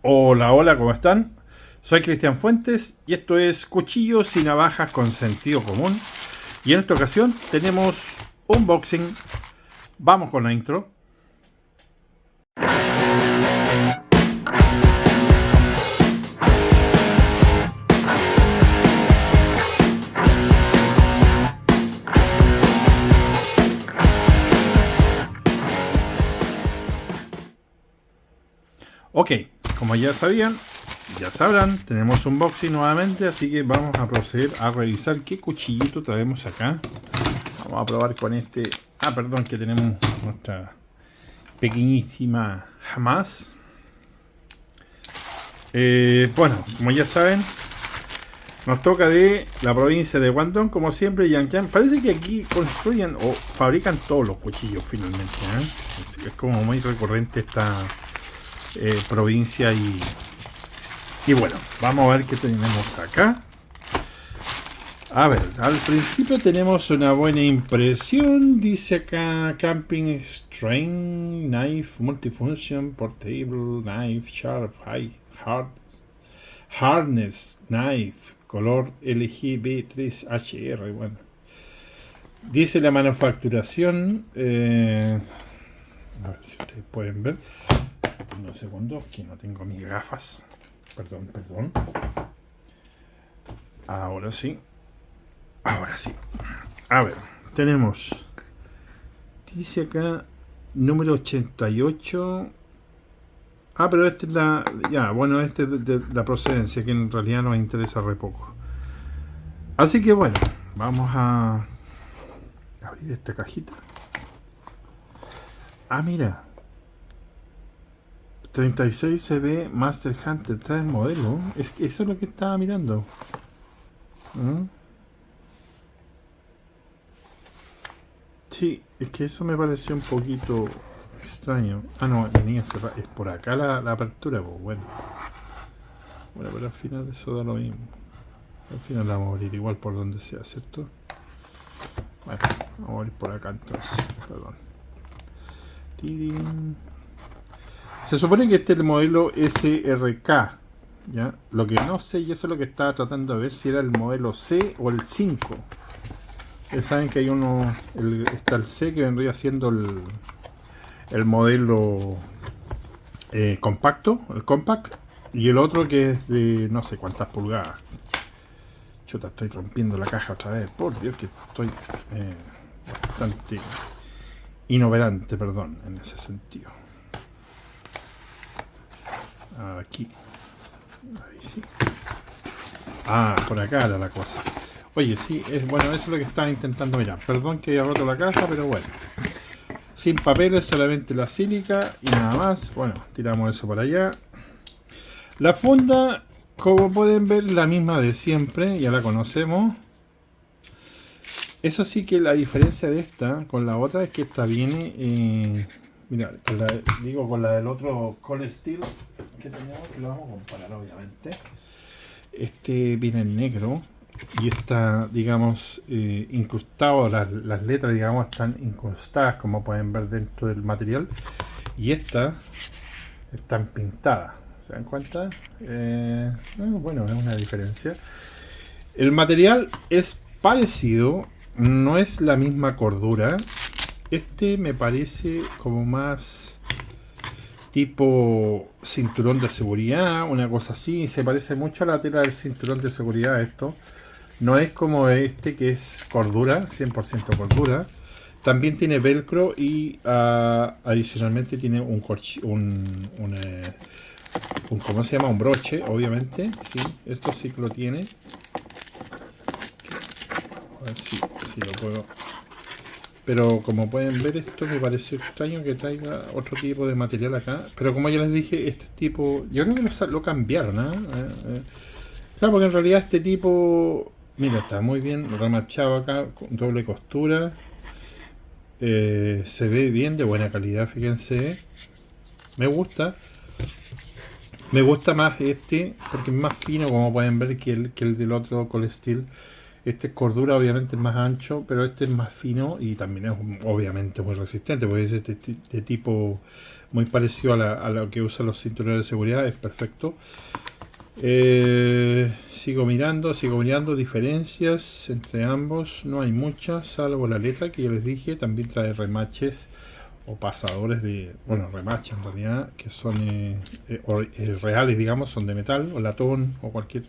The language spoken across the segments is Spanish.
Hola, hola, ¿cómo están? Soy Cristian Fuentes y esto es Cuchillos y Navajas con Sentido Común. Y en esta ocasión tenemos unboxing. Vamos con la intro. Ok, como ya sabían, ya sabrán, tenemos unboxing nuevamente, así que vamos a proceder a revisar qué cuchillito traemos acá. Vamos a probar con este. Perdón, que tenemos nuestra pequeñísima Hamas. Bueno, como ya saben, nos toca de la provincia de Guangdong, como siempre, Yanjiang. Parece que aquí construyen o fabrican todos los cuchillos finalmente, ¿eh? Es como muy recurrente esta provincia y bueno, vamos a ver qué tenemos acá. A ver, al principio tenemos una buena impresión. Dice acá Camping Strain Knife Multifunction Portable Knife Sharp High Hard Harness Knife color LGB3HR. Bueno, dice la manufacturación. A ver si ustedes pueden ver. Unos segundos, que no tengo mis gafas. Perdón. Ahora sí. A ver, tenemos. Dice acá número 88. Pero este es la. Ya, bueno, este es de la procedencia, que en realidad nos interesa re poco. Así que bueno, vamos a abrir esta cajita. Mira. 36 CB Master Hunter, trae el modelo. Es que eso es lo que estaba mirando. Sí, es que eso me pareció un poquito extraño. No, venía cerrada. Es por acá la apertura, pues bueno. Bueno, pero al final eso da lo mismo. Al final la vamos a abrir igual por donde sea, ¿cierto? Bueno, vamos a abrir por acá entonces. Perdón. ¡Tirín! Se supone que este es el modelo SRK, ¿ya? Lo que no sé, y eso es lo que estaba tratando de ver, si era el modelo C o el 5. Ustedes saben que hay uno, está el C, que vendría siendo el modelo compacto, el compact, y el otro que es de no sé cuántas pulgadas. Chuta, estoy rompiendo la caja otra vez, por Dios, que estoy bastante inoperante, perdón, en ese sentido. Aquí. Ahí sí. Por acá era la cosa. Oye, sí, bueno, eso es lo que estaba intentando mirar. Perdón que haya roto la caja, pero bueno. Sin papeles, solamente la sílica y nada más. Bueno, tiramos eso para allá. La funda, como pueden ver, la misma de siempre, ya la conocemos. Eso sí, que la diferencia de esta con la otra es que esta viene... mira, con la del otro Cold Steel que tenemos, que lo vamos a comparar obviamente. Este viene en negro y está, digamos, incrustado, las letras, digamos, están incrustadas, como pueden ver dentro del material, y estas están pintadas. ¿Se dan cuenta? Bueno, es una diferencia. El material es parecido, no es la misma cordura. Este me parece como más tipo cinturón de seguridad, una cosa así. Se parece mucho a la tela del cinturón de seguridad esto. No es como este, que es cordura, 100% cordura. También tiene velcro y adicionalmente tiene un ¿cómo se llama? Un broche, obviamente. Sí, esto sí que lo tiene. A ver si lo puedo. Pero como pueden ver, esto me pareció extraño que traiga otro tipo de material acá. Pero como ya les dije, este tipo... Yo creo que lo cambiaron, Claro, porque en realidad este tipo... Mira, está muy bien remachado acá, con doble costura. Se ve bien, de buena calidad, fíjense. Me gusta. Me gusta más este, porque es más fino, como pueden ver, que el del otro Cold Steel. Este es cordura, obviamente es más ancho, pero este es más fino y también es obviamente muy resistente, porque es de tipo muy parecido a lo que usan los cinturones de seguridad, es perfecto. Sigo mirando diferencias entre ambos, no hay muchas, salvo la letra que yo les dije, también trae remaches o pasadores de, bueno, remaches en realidad, que son reales, digamos, son de metal o latón o cualquier,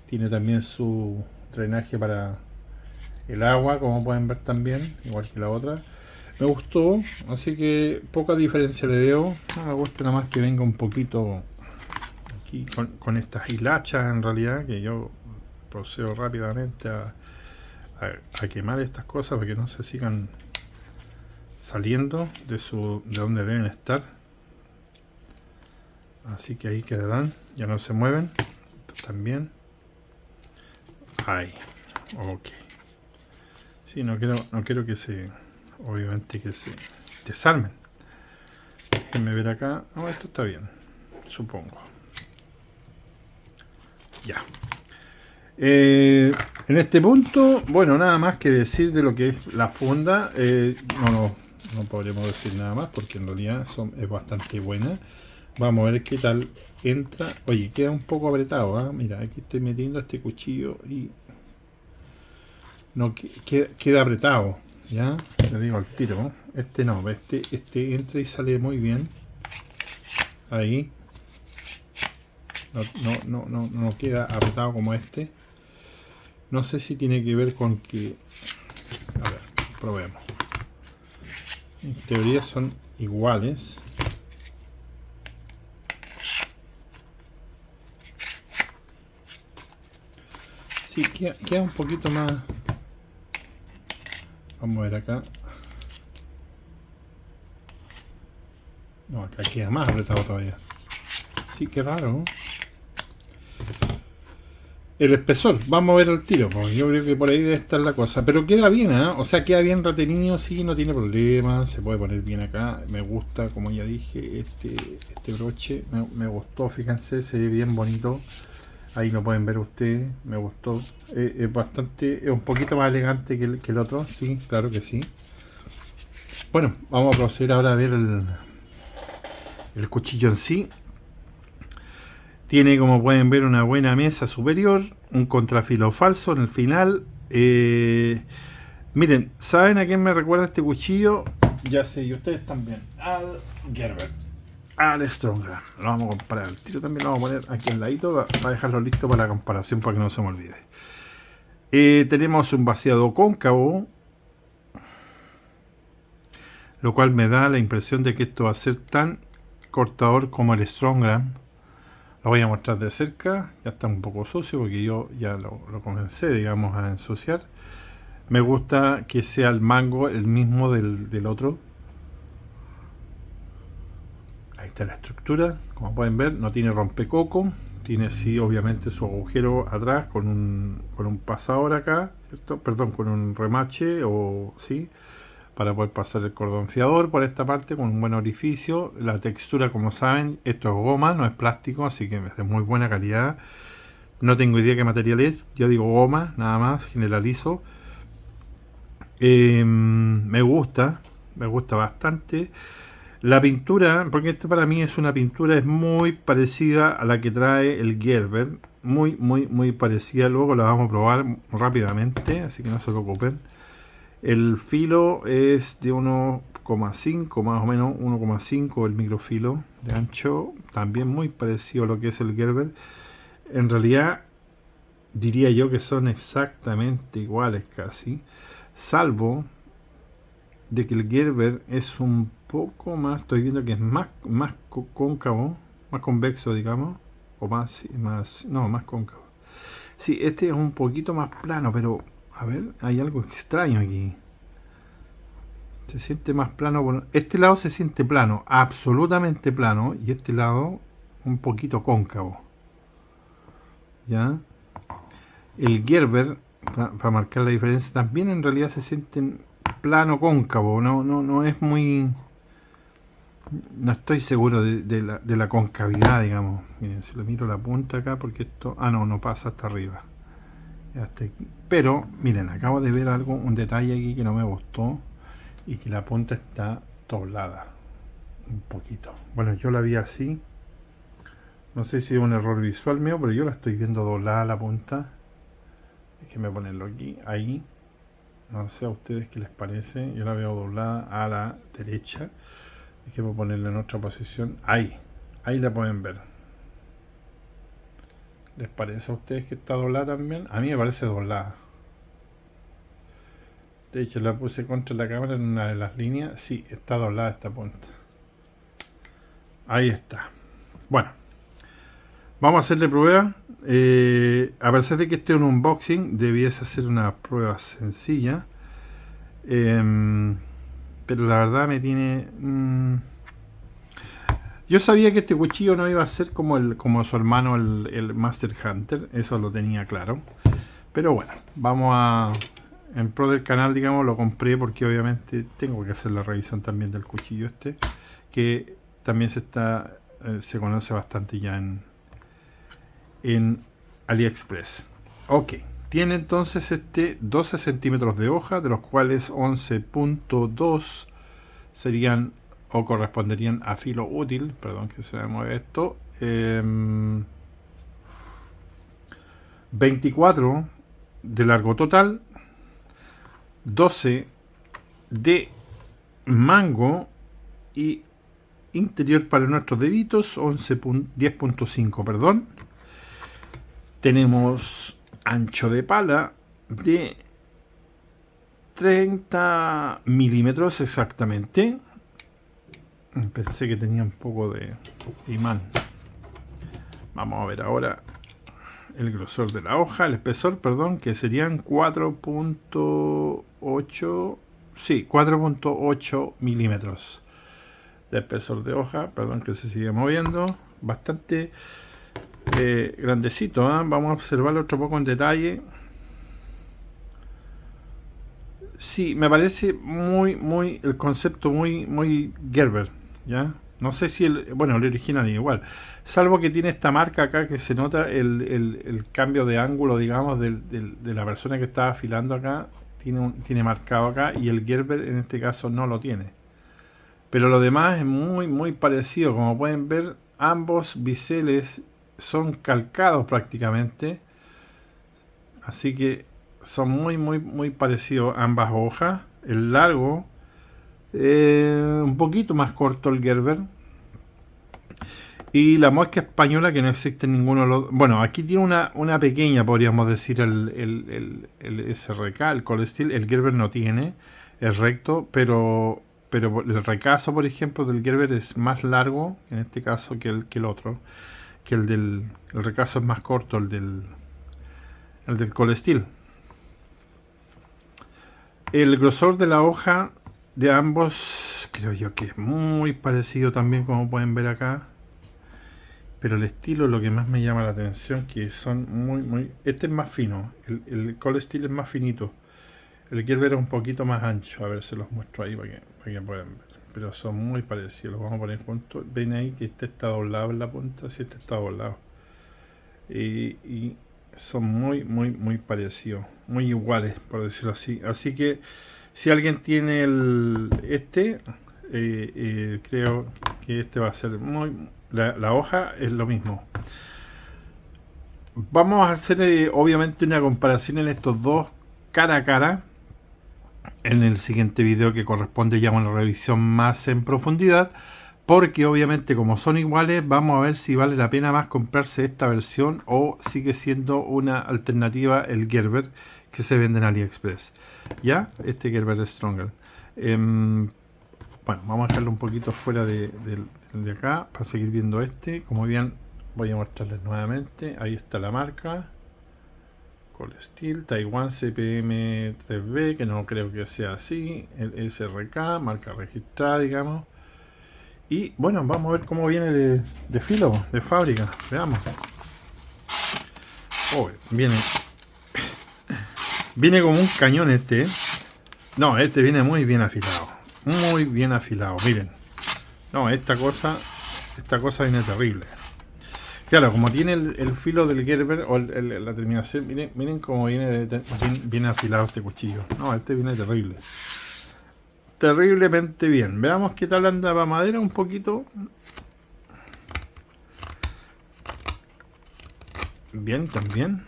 tiene también su drenaje para el agua, como pueden ver también, igual que la otra. Me gustó, así que poca diferencia le veo. No me gusta nada más que venga un poquito aquí con estas hilachas, en realidad, que yo procedo rápidamente a quemar estas cosas para que no se sigan saliendo de donde deben estar. Así que ahí quedarán, ya no se mueven. También ahí, ok. Sí, no quiero que se, obviamente, que se desarmen. Déjenme ver acá. No, esto está bien, supongo. Ya. En este punto, bueno, nada más que decir de lo que es la funda. No podremos decir nada más porque en realidad es bastante buena. Vamos a ver qué tal entra. Oye, queda un poco apretado, ¿eh? Mira, aquí estoy metiendo este cuchillo y no queda apretado, ya le digo al tiro. Este no, este entra y sale muy bien ahí. No queda apretado como este. No sé si tiene que ver con que, a ver, probemos. En teoría son iguales. Sí, queda un poquito más. Vamos a ver acá. No, acá queda más apretado todavía. Sí, qué raro, ¿no? El espesor, vamos a ver el tiro, pues yo creo que por ahí debe estar la cosa. Pero queda bien, ¿eh? O sea, queda bien retenido, sí, no tiene problema. Se puede poner bien acá. Me gusta, como ya dije, este broche. Me gustó, fíjense, se ve bien bonito. Ahí lo pueden ver ustedes, me gustó. Es bastante, es un poquito más elegante que el otro, sí, claro que sí. Bueno, vamos a proceder ahora a ver el cuchillo en sí. Tiene, como pueden ver, una buena mesa superior, un contrafilo falso en el final. Miren, ¿saben a quién me recuerda este cuchillo? Ya sé, y ustedes también. Al Gerber, al Strongram. Lo vamos a comparar. El tiro también lo vamos a poner aquí al ladito para dejarlo listo para la comparación, para que no se me olvide. Tenemos un vaciado cóncavo, lo cual me da la impresión de que esto va a ser tan cortador como el Strongram. Lo voy a mostrar de cerca. Ya está un poco sucio porque yo ya lo comencé, digamos, a ensuciar. Me gusta que sea el mango el mismo del otro. Ahí está la estructura. Como pueden ver, no tiene rompecoco. Tiene sí, obviamente, su agujero atrás con un pasador acá, ¿cierto? Perdón, con un remache o sí, para poder pasar el cordón fiador por esta parte con un buen orificio. La textura, como saben, esto es goma, no es plástico, así que es de muy buena calidad. No tengo idea qué material es, yo digo goma, nada más, generalizo. Me gusta bastante. La pintura, porque esto para mí es una pintura, es muy parecida a la que trae el Gerber. Muy parecida. Luego la vamos a probar rápidamente, así que no se preocupen. El filo es de 1,5, más o menos 1,5 el microfilo de ancho. También muy parecido a lo que es el Gerber. En realidad diría yo que son exactamente iguales casi. Salvo de que el Gerber es un poco más, estoy viendo que es más cóncavo, más convexo, digamos, o más cóncavo. Sí, este es un poquito más plano, pero a ver, hay algo extraño aquí. Se siente más plano. Bueno, este lado se siente plano, absolutamente plano, y este lado un poquito cóncavo. ¿Ya? El Gerber, para marcar la diferencia, también en realidad se siente plano cóncavo. No es muy... No estoy seguro de la concavidad, digamos. Miren, si le miro la punta acá, porque esto... Ah, no pasa hasta arriba. hasta aquí. Pero miren, acabo de ver algo, un detalle aquí que no me gustó, y que la punta está doblada un poquito. Bueno, yo la vi así, no sé si es un error visual mío, pero yo la estoy viendo doblada la punta. Déjenme ponerlo aquí, ahí. No sé a ustedes qué les parece. Yo la veo doblada a la derecha. Déjenme ponerla en otra posición. Ahí la pueden ver. ¿Les parece a ustedes que está doblada también? A mí me parece doblada. De hecho, la puse contra la cámara en una de las líneas. Sí, está doblada esta punta. Ahí está. Bueno, vamos a hacerle prueba. A pesar de que este es un unboxing, debiese hacer una prueba sencilla. Pero la verdad me tiene... Yo sabía que este cuchillo no iba a ser como su hermano el Master Hunter. Eso lo tenía claro. Pero bueno, vamos a... En pro del canal, digamos, lo compré porque obviamente tengo que hacer la revisión también del cuchillo este, que también se conoce bastante ya en AliExpress. Ok, tiene entonces 12 centímetros de hoja, de los cuales 11.2 serían o corresponderían a filo útil. Perdón que se me mueve esto. 24 de largo total, 12 de mango y interior para nuestros deditos, 10.5, perdón. Tenemos ancho de pala de 30 milímetros exactamente. Pensé que tenía un poco de imán. Vamos a ver ahora el grosor de la hoja, el espesor, perdón, que serían 4.8, sí, 4.8 milímetros de espesor de hoja. Perdón que se sigue moviendo, bastante grandecito, ¿eh? Vamos a observarlo otro poco en detalle. Sí, me parece muy el concepto muy Gerber, ¿ya? No sé si el original es igual, salvo que tiene esta marca acá que se nota el cambio de ángulo, digamos, de la persona que está afilando acá. Tiene marcado acá, y el Gerber en este caso no lo tiene. Pero lo demás es muy parecido. Como pueden ver, ambos biseles son calcados prácticamente. Así que son muy parecidos ambas hojas. El largo, un poquito más corto el Gerber. Y la muesca española, que no existe en ninguno de los... Bueno, aquí tiene una pequeña, podríamos decir, el SRK, el Cold Steel. El Gerber no tiene, es recto, pero el recazo, por ejemplo, del Gerber es más largo, en este caso, que el otro. Que el recazo es más corto, el del Cold Steel. El grosor de la hoja de ambos, creo yo que es muy parecido también, como pueden ver acá. Pero el estilo es lo que más me llama la atención, que son este es más fino, el Cold Steel es más finito. El Gerber es un poquito más ancho. A ver, se los muestro ahí para que puedan ver. Pero son muy parecidos, los vamos a poner juntos. Ven ahí que este está doblado en la punta, si este está doblado. Y son muy parecidos, muy iguales, por decirlo así. Así que si alguien tiene creo que este va a ser la hoja es lo mismo. Vamos a hacer obviamente una comparación en estos dos cara a cara en el siguiente video, que corresponde ya a una revisión más en profundidad, porque obviamente como son iguales, vamos a ver si vale la pena más comprarse esta versión o sigue siendo una alternativa el Gerber que se vende en AliExpress. Ya, este Gerber Stronger. Bueno, vamos a dejarlo un poquito fuera de acá para seguir viendo este. Como bien, voy a mostrarles nuevamente. Ahí está la marca Cold Steel, Taiwan CPM 3B, que no creo que sea así. El SRK, marca registrada, digamos. Y bueno, vamos a ver cómo viene de filo, de fábrica. Veamos. Oh, viene como un cañón este, ¿eh? No, este viene muy bien afilado. Muy bien afilado, miren. No, esta cosa viene terrible. Claro, como tiene el filo del Gerber o la terminación, miren cómo viene afilado este cuchillo. No, este viene terrible. Terriblemente bien. Veamos qué tal anda para madera un poquito. Bien, también.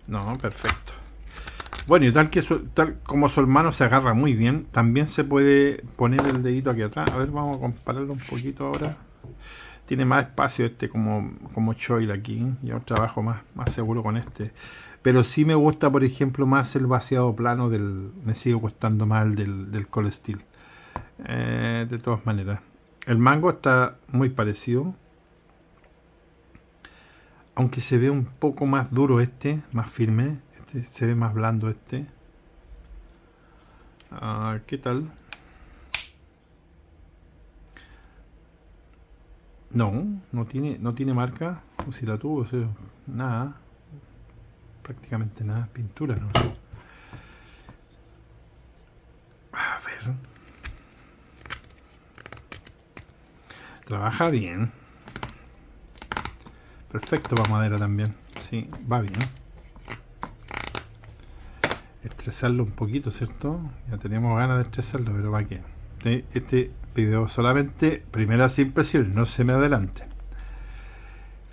No, perfecto. Bueno, y tal como su hermano se agarra muy bien, también se puede poner el dedito aquí atrás. A ver, vamos a compararlo un poquito ahora. Tiene más espacio este como choil aquí. Yo trabajo más seguro con este. Pero sí me gusta, por ejemplo, más el vaciado plano me sigue gustando más el del Cold Steel. De todas maneras. El mango está muy parecido. Aunque se ve un poco más duro este, más firme. Este se ve más blando este. ¿Qué tal? No tiene marca. O si la tuvo, o sea, nada. Prácticamente nada. Pintura, ¿no? A ver. Trabaja bien. Perfecto para madera también. Sí, va bien. Estresarlo un poquito, ¿cierto? Ya teníamos ganas de estresarlo, pero ¿para qué? Este video solamente primeras impresiones, no se me adelante.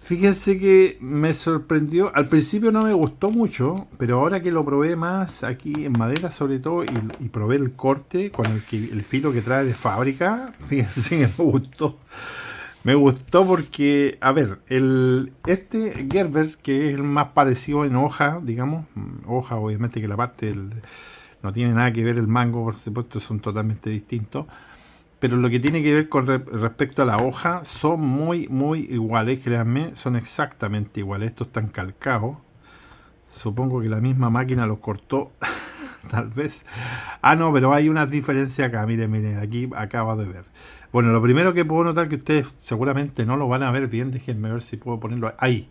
Fíjense que me sorprendió. Al principio no me gustó mucho, pero ahora que lo probé más aquí en madera sobre todo y probé el corte con el filo que trae de fábrica, fíjense que me gustó. Me gustó porque, a ver, este Gerber, que es el más parecido en hoja, digamos, hoja obviamente que la parte no tiene nada que ver el mango, por supuesto, son totalmente distintos, pero lo que tiene que ver con respecto a la hoja son muy iguales, créanme, son exactamente iguales. Estos están calcados, supongo que la misma máquina los cortó, tal vez. No, pero hay una diferencia acá, miren, aquí acabo de ver. Bueno, lo primero que puedo notar que ustedes seguramente no lo van a ver bien, déjenme ver si puedo ponerlo ahí.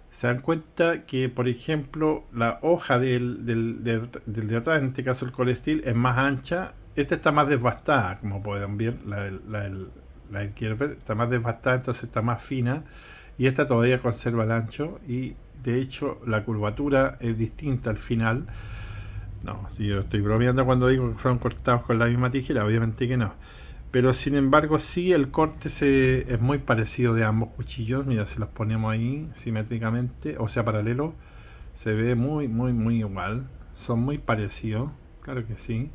Se dan cuenta que, por ejemplo, la hoja del de atrás, en este caso el Cold Steel, es más ancha. Esta está más desbastada, como pueden ver, la del Gerber está más desbastada, entonces está más fina. Y esta todavía conserva el ancho y, de hecho, la curvatura es distinta al final. No, si yo estoy bromeando cuando digo que fueron cortados con la misma tijera, obviamente que no. Pero sin embargo sí, el corte es muy parecido de ambos cuchillos. Mira, si los ponemos ahí simétricamente, o sea paralelo, se ve muy igual. Son muy parecidos, claro que sí.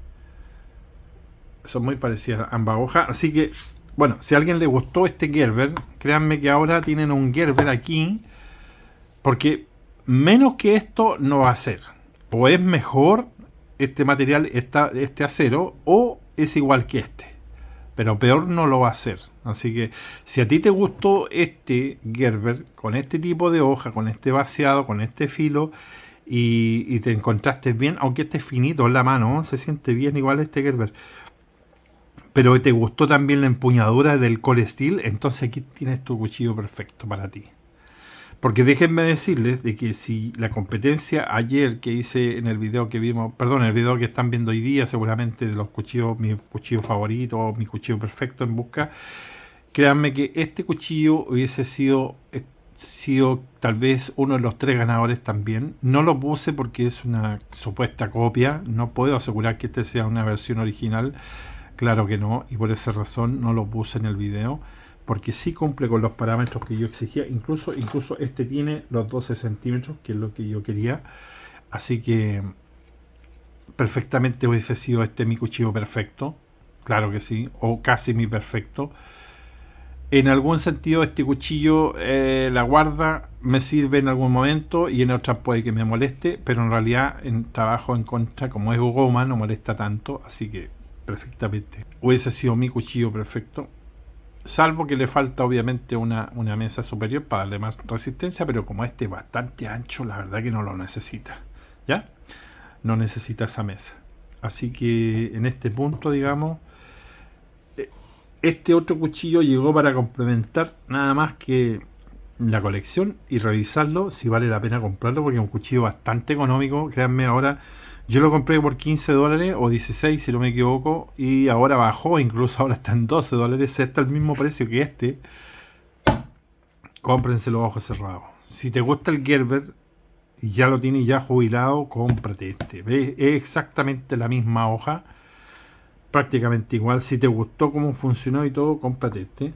Son muy parecidas ambas hojas. Así que, bueno, si a alguien le gustó este Gerber, créanme que ahora tienen un Gerber aquí, porque menos que esto no va a ser. O es mejor este material, este acero, o es igual que este. Pero peor no lo va a hacer. Así que si a ti te gustó este Gerber con este tipo de hoja, con este vaciado, con este filo y te encontraste bien, aunque este es finito en la mano, ¿no? Se siente bien igual este Gerber, pero te gustó también la empuñadura del Cold Steel, entonces aquí tienes tu cuchillo perfecto para ti. Porque déjenme decirles de que si la competencia ayer que hice en el video que vimos, perdón, el video que están viendo hoy día, seguramente de los cuchillos, mi cuchillo favorito, mi cuchillo perfecto en busca, créanme que este cuchillo hubiese sido tal vez uno de los 3 ganadores también. No lo puse porque es una supuesta copia, no puedo asegurar que este sea una versión original, claro que no, y por esa razón no lo puse en el video. Porque sí cumple con los parámetros que yo exigía. Incluso este tiene los 12 centímetros, que es lo que yo quería. Así que perfectamente hubiese sido este mi cuchillo perfecto. Claro que sí. O casi mi perfecto. En algún sentido este cuchillo, la guarda me sirve en algún momento y en otras puede que me moleste. Pero en realidad en trabajo en contra, como es goma, no molesta tanto. Así que perfectamente hubiese sido mi cuchillo perfecto. Salvo que le falta obviamente una mesa superior para darle más resistencia, pero como este es bastante ancho, la verdad que no lo necesita. ¿Ya? No necesita esa mesa. Así que en este punto, digamos, este otro cuchillo llegó para complementar nada más que la colección y revisarlo si vale la pena comprarlo, porque es un cuchillo bastante económico. Créanme, ahora Yo lo compré por 15 dólares o 16 si no me equivoco, y ahora bajó, incluso ahora está en 12 dólares, está al mismo precio que este. Cómprense los ojos cerrados. Si te gusta el Gerber y ya lo tienes ya jubilado, cómprate este. ¿Ves? Es exactamente la misma hoja, prácticamente igual. Si te gustó cómo funcionó y todo, cómprate este.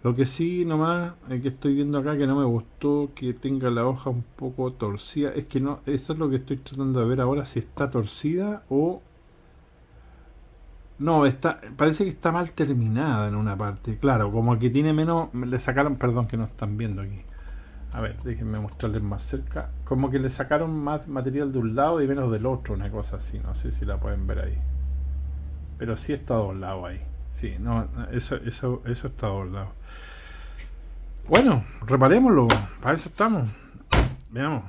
Lo que sí nomás que estoy viendo acá que no me gustó que tenga la hoja un poco torcida, es que no, eso es lo que estoy tratando de ver ahora, si está torcida o no, está, parece que está mal terminada en una parte. Claro, como que tiene menos, le sacaron, perdón que no están viendo aquí. A ver, déjenme mostrarles más cerca. Como que le sacaron más material de un lado y menos del otro, una cosa así. No sé si la pueden ver ahí. Pero sí está doblado ahí. Sí, no, eso está doblado. Bueno, reparémoslo. Para eso estamos. Veamos.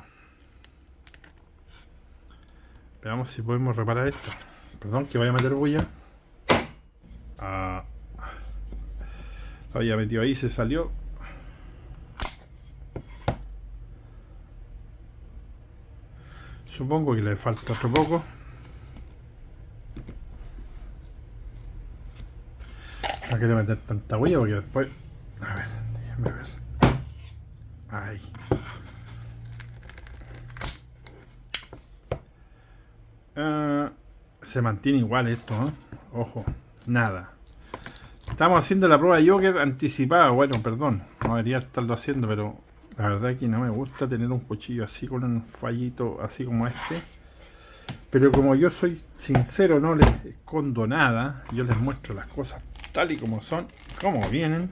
Veamos si podemos reparar esto. Perdón, que vaya a meter bulla. Lo había metido ahí, se salió. Supongo que le falta otro poco. No quiero meter tanta huella porque después... A ver, déjenme ver. Ahí. Se mantiene igual esto, ¿eh? Ojo, nada. Estamos haciendo la prueba de Joker anticipada. Bueno, perdón, no debería estarlo haciendo, pero la verdad es que no me gusta tener un cuchillo así con un fallito así como este. Pero como yo soy sincero, no les escondo nada. Yo les muestro las cosas tal y como son, como vienen.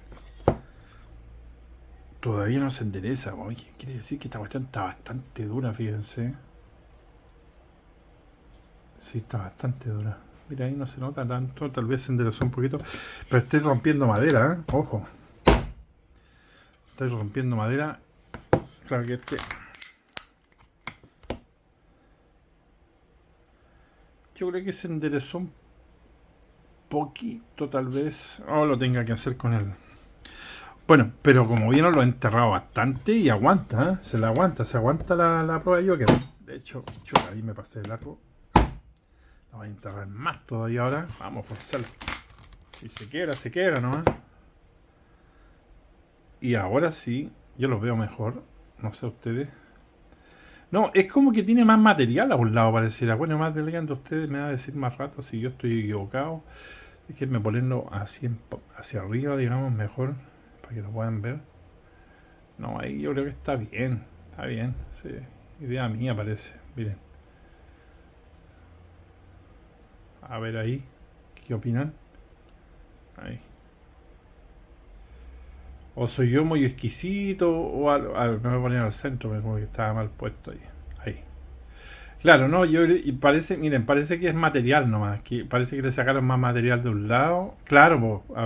Todavía no se endereza. Oye, quiere decir que esta cuestión está bastante dura, fíjense. Sí, está bastante dura. Mira, ahí no se nota tanto, tal vez se enderezó un poquito. Pero estoy rompiendo madera, ¿eh? Ojo. Estoy rompiendo madera. Claro que este... Yo creo que se enderezó un poquito, tal vez. O lo tenga que hacer con él. Bueno, pero como vieron, lo he enterrado bastante y aguanta, ¿eh? Se aguanta la prueba de Joker. De hecho, yo ahí me pasé de largo. Lo voy a enterrar más todavía ahora. Vamos a forzarlo. Si se quiebra nomás. Y ahora sí, yo lo veo mejor. No sé ustedes. No, es como que tiene más material a un lado, pareciera. Bueno, más delgado, ustedes me van a decir más rato si yo estoy equivocado. Déjenme ponerlo así hacia arriba, digamos, mejor. Para que lo puedan ver. No, ahí yo creo que está bien. Está bien. Sí. Idea mía parece. Miren. A ver ahí. ¿Qué opinan? Ahí. O soy yo muy exquisito, o me voy a poner al centro, como que estaba mal puesto ahí. Ahí. Claro, no, y parece, miren, parece que es material nomás, que parece que le sacaron más material de un lado. Claro, pues, a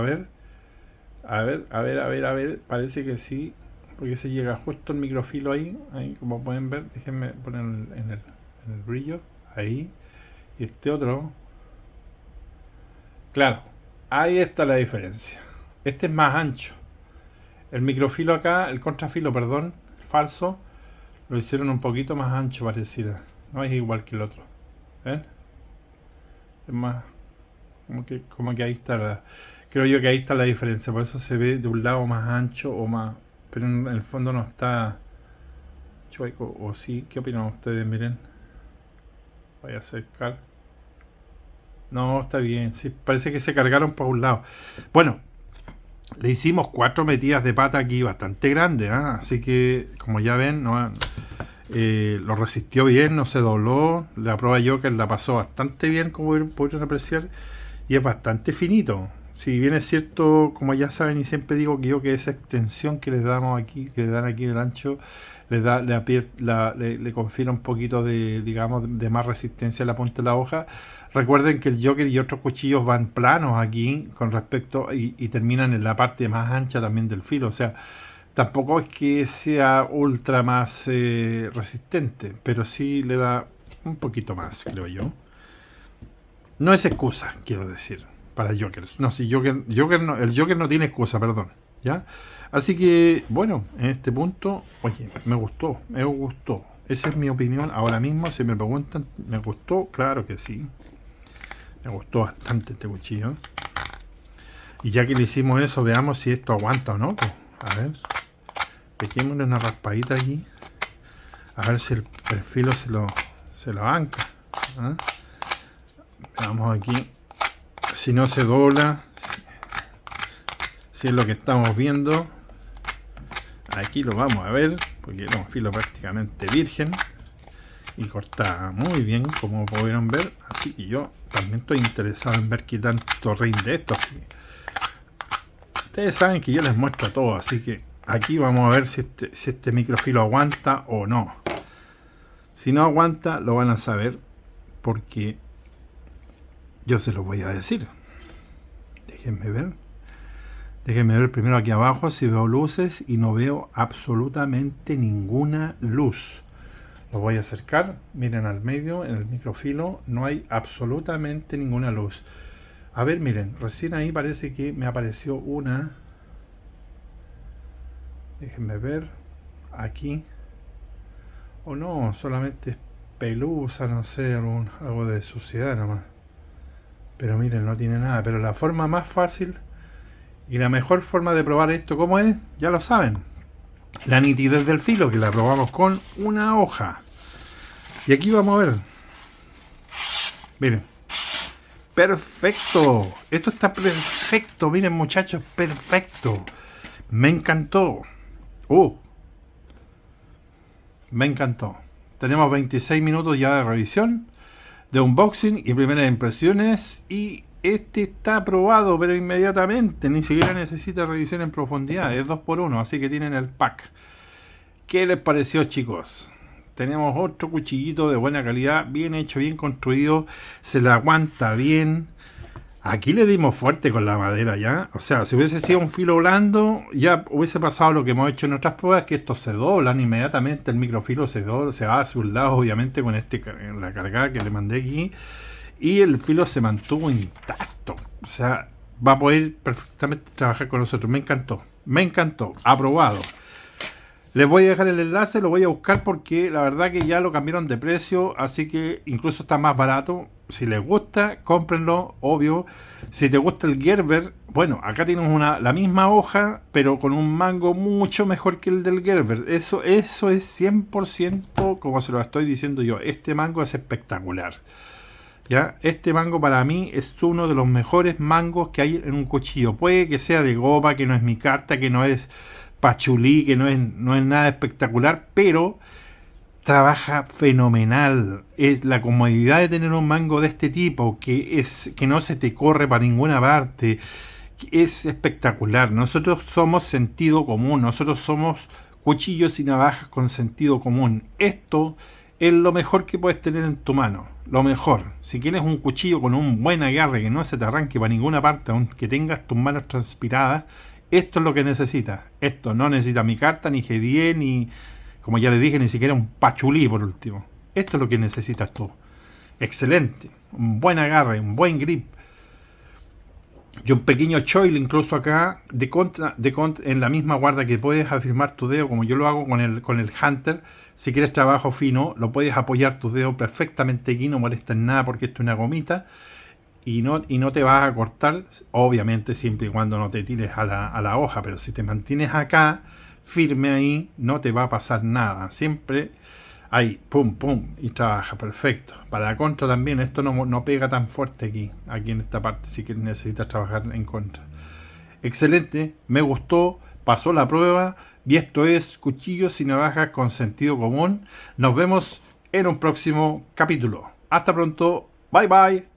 ver, parece que sí, porque se llega justo el microfilo ahí, como pueden ver, déjenme poner en el brillo, ahí, y este otro, claro, ahí está la diferencia. Este es más ancho. El microfilo acá, el contrafilo, perdón, falso, lo hicieron un poquito más ancho, pareciera. No es igual que el otro. ¿Ven? Es más, como que ahí está creo yo que ahí está la diferencia. Por eso se ve de un lado más ancho o más. Pero en el fondo no está chueco. O sí. ¿Qué opinan ustedes? Miren. Voy a acercar. No, está bien. Sí, parece que se cargaron por un lado. Bueno. Le hicimos 4 metidas de pata aquí bastante grandes, ¿eh? Así que como ya ven, no, lo resistió bien, no se dobló. La prueba Joker la pasó bastante bien, como pudieron apreciar, y es bastante finito. Si bien es cierto, como ya saben y siempre digo que yo que esa extensión que les damos aquí, que le dan aquí del ancho, le confiere un poquito de, digamos, de más resistencia a la punta de la hoja. Recuerden que el Joker y otros cuchillos van planos aquí con respecto y terminan en la parte más ancha también del filo. O sea, tampoco es que sea ultra más resistente, pero sí le da un poquito más, creo yo. No es excusa, quiero decir, para Jokers. No, si Joker no, el Joker no tiene excusa, perdón. ¿Ya? Así que, bueno, en este punto, oye, me gustó. Esa es mi opinión ahora mismo. Si me preguntan, ¿me gustó? Claro que sí. Me gustó bastante este cuchillo. Y ya que le hicimos eso, veamos si esto aguanta o no. A ver. Peguémosle una raspadita aquí. A ver si el filo se lo banca. ¿Ah? Veamos aquí. Si no se dobla. Si es lo que estamos viendo. Aquí lo vamos a ver. Porque es un filo prácticamente virgen. Y corta muy bien, como pudieron ver. Así que yo también estoy interesado en ver qué tanto rinde de esto. Ustedes saben que yo les muestro todo. Así que aquí vamos a ver si este microfilo aguanta o no. Si no aguanta, lo van a saber. Porque yo se lo voy a decir. Déjenme ver. Déjenme ver primero aquí abajo si veo luces y no veo absolutamente ninguna luz. Lo voy a acercar. Miren al medio, en el microfilo, no hay absolutamente ninguna luz. A ver, miren, recién ahí parece que me apareció una. Déjenme ver. Aquí. O no, solamente es pelusa, no sé, algo de suciedad nomás. Pero miren, no tiene nada. Pero la forma más fácil y la mejor forma de probar esto, ¿cómo es? Ya lo saben. La nitidez del filo, que la probamos con una hoja. Y aquí vamos a ver. Miren. Perfecto. Esto está perfecto. Miren, muchachos, perfecto. Me encantó. Me encantó. Tenemos 26 minutos ya de revisión, de unboxing y primeras impresiones. Y este está aprobado, pero inmediatamente. Ni siquiera necesita revisión en profundidad. Es 2x1, así que tienen el pack. ¿Qué les pareció, chicos? Tenemos otro cuchillito de buena calidad, bien hecho, bien construido. Se le aguanta bien. Aquí le dimos fuerte con la madera ya. O sea, si hubiese sido un filo blando, ya hubiese pasado lo que hemos hecho en otras pruebas, que estos se doblan inmediatamente. El microfilo se va hacia un lado, obviamente, con la cargada que le mandé aquí. Y el filo se mantuvo intacto. O sea, va a poder perfectamente trabajar con nosotros. Me encantó. Me encantó. Aprobado. Les voy a dejar el enlace, lo voy a buscar porque la verdad que ya lo cambiaron de precio, así que incluso está más barato. Si les gusta, cómprenlo, obvio. Si te gusta el Gerber, bueno, acá tienes la misma hoja, pero con un mango mucho mejor que el del Gerber. Eso es 100% como se lo estoy diciendo yo. Este mango es espectacular. ¿Ya? Este mango para mí es uno de los mejores mangos que hay en un cuchillo. Puede que sea de goma, que no es mi carta, que no es pachulí, que no es nada espectacular, pero trabaja fenomenal. Es la comodidad de tener un mango de este tipo, que no se te corre para ninguna parte. Es espectacular. Nosotros somos sentido común, nosotros somos cuchillos y navajas con sentido común. Esto es lo mejor que puedes tener en tu mano. Lo mejor. Si quieres un cuchillo con un buen agarre, que no se te arranque para ninguna parte, aunque tengas tus manos transpiradas, esto es lo que necesitas. Esto no necesita mi carta, ni G10, ni, como ya les dije, ni siquiera un pachulí por último. Esto es lo que necesitas tú. Excelente. Un buen agarre, un buen grip. Y un pequeño choil incluso acá, de contra, en la misma guarda que puedes afirmar tu dedo, como yo lo hago con el Hunter. Si quieres trabajo fino, lo puedes apoyar tus dedos perfectamente aquí, no molesta en nada porque esto es una gomita. Y no te vas a cortar, obviamente siempre y cuando no te tires a la hoja, pero si te mantienes acá, firme ahí, no te va a pasar nada. Siempre ahí, pum, pum, y trabaja, perfecto. Para la contra también, esto no pega tan fuerte aquí en esta parte, si que necesitas trabajar en contra. Excelente, me gustó, pasó la prueba, y esto es Cuchillos y Navajas con Sentido Común. Nos vemos en un próximo capítulo. Hasta pronto, bye bye.